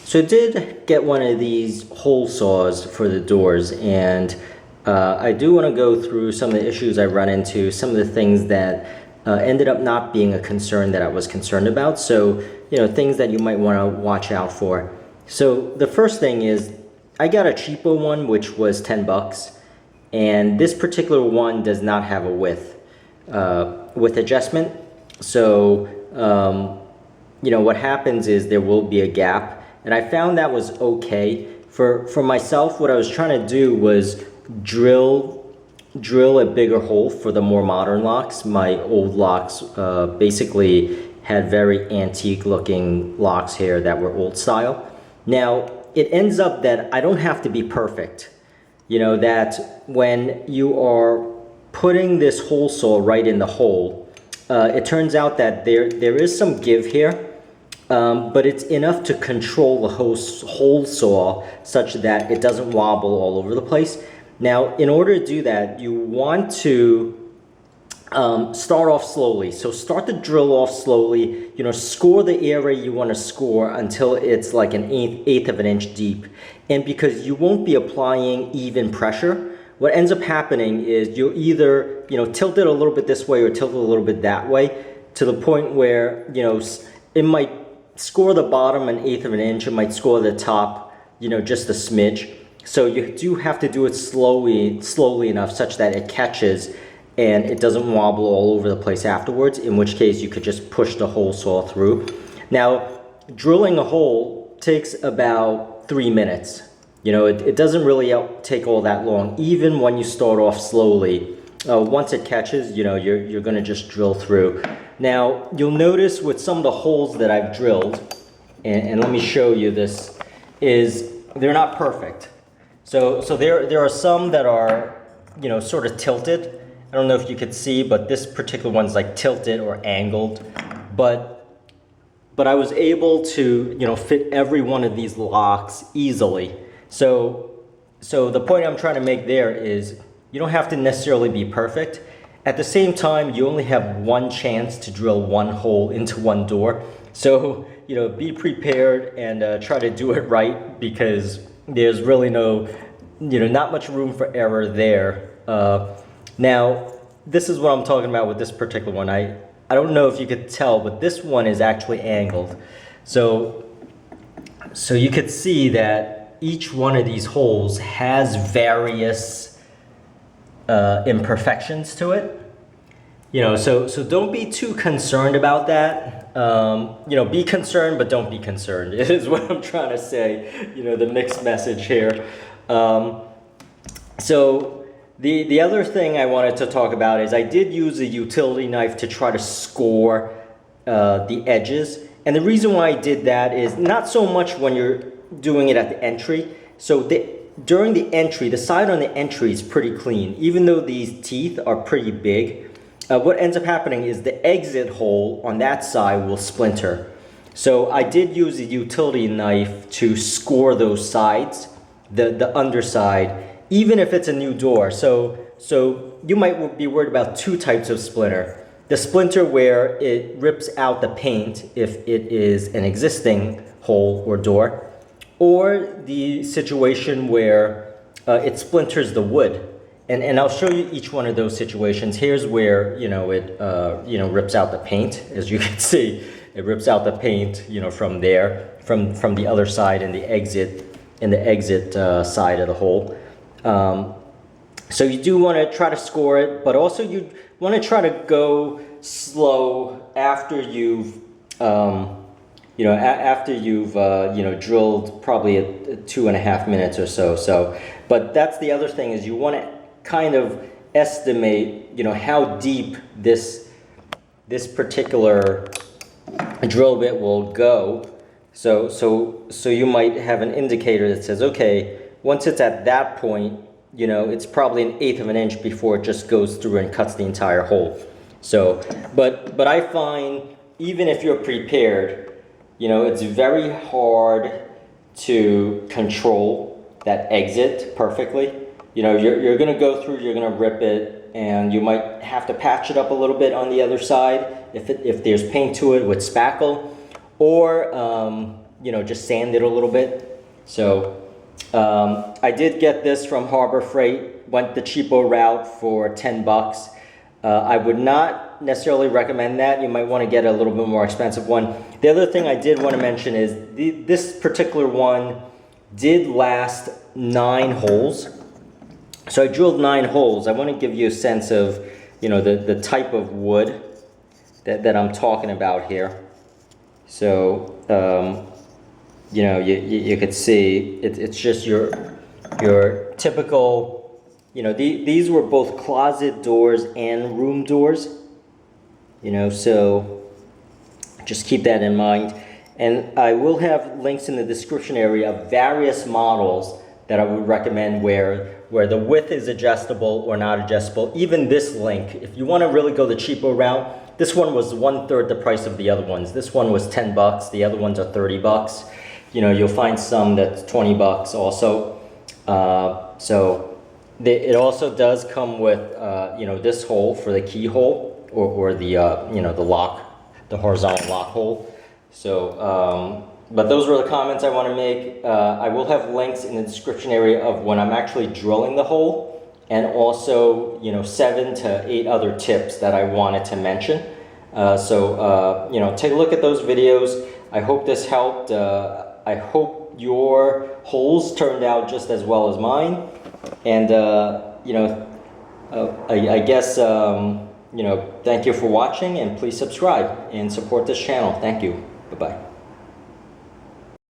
So I did get one of these hole saws for the doors, and I do want to go through some of the issues I run into, some of the things that ended up not being a concern that I was concerned about. So, things that you might want to watch out for. So the first thing is I got a cheapo one, which was 10 bucks, and this particular one does not have a width adjustment. So, what happens is there will be a gap. And I found that was okay. For myself, what I was trying to do was drill a bigger hole for the more modern locks. My old locks basically had very antique looking locks here that were old style. Now, it ends up that I don't have to be perfect. That when you are putting this hole saw right in the hole, it turns out that there is some give here. But it's enough to control the hole saw such that it doesn't wobble all over the place. Now, in order to do that, you want to start off slowly. So start the drill off slowly, score the area you want to score until it's like an eighth of an inch deep. And because you won't be applying even pressure, what ends up happening is you'll either, tilt it a little bit this way or tilt it a little bit that way to the point where, it might score the bottom an eighth of an inch, it might score the top, just a smidge. So you do have to do it slowly enough such that it catches and it doesn't wobble all over the place afterwards, in which case you could just push the hole saw through. Now, drilling a hole takes about 3 minutes. It doesn't really take all that long, even when you start off slowly. Once it catches, you're gonna just drill through. Now, you'll notice with some of the holes that I've drilled, and let me show you this, is they're not perfect. So there are some that are, sort of tilted. I don't know if you could see, but this particular one's like tilted or angled. But I was able to, fit every one of these locks easily. So the point I'm trying to make there is you don't have to necessarily be perfect. At the same time, you only have one chance to drill one hole into one door. So, be prepared and try to do it right, because there's really not much room for error there. Now, this is what I'm talking about with this particular one. I don't know if you could tell, but this one is actually angled. So you could see that each one of these holes has various imperfections to it. So don't be too concerned about that. Be concerned, but don't be concerned, is what I'm trying to say, the mixed message here. So the other thing I wanted to talk about is I did use a utility knife to try to score the edges. And the reason why I did that is not so much when you're doing it at the entry. So during the entry, the side on the entry is pretty clean. Even though these teeth are pretty big, what ends up happening is the exit hole on that side will splinter. So I did use a utility knife to score those sides, the underside, even if it's a new door. So you might be worried about two types of splinter. The splinter where it rips out the paint if it is an existing hole or door, or the situation where it splinters the wood. And I'll show you each one of those situations. Here's where, it rips out the paint. As you can see, it rips out the paint, from there, from the other side in the exit side of the hole. So you do want to try to score it, but also you want to try to go slow after you've drilled probably 2.5 minutes or so. But that's the other thing, is you want to kind of estimate, how deep this particular drill bit will go. So you might have an indicator that says, okay, once it's at that point, it's probably an eighth of an inch before it just goes through and cuts the entire hole. So, but I find even if you're prepared, it's very hard to control that exit perfectly. You're going to go through, you're going to rip it, and you might have to patch it up a little bit on the other side if there's paint to it with spackle, or you know, just sand it a little bit. So I did get this from Harbor Freight, went the cheapo route for 10 bucks. I would not necessarily recommend that. You might want to get a little bit more expensive one. The other thing I did want to mention is this particular one did last 9 holes. So I drilled 9 holes. I want to give you a sense of, you know, the type of wood that I'm talking about here. So, you know, you could see it's just your typical, you know, these were both closet doors and room doors, you know, so just keep that in mind. And I will have links in the description area of various models that I would recommend where the width is adjustable or not adjustable. Even this link, if you want to really go the cheapo route, this one was 1/3 the price of the other ones. This one was 10 bucks. The other ones are 30 bucks. You know, you'll find some that's 20 bucks also. It also does come with, you know, this hole for the keyhole or the, you know, the lock, the horizontal lock hole. So, but those were the comments I want to make. I will have links in the description area of when I'm actually drilling the hole, and also, you know, 7 to 8 other tips that I wanted to mention. You know, take a look at those videos. I hope this helped. I hope your holes turned out just as well as mine. And, you know, I guess, you know, thank you for watching, and please subscribe and support this channel. Thank you. Bye-bye.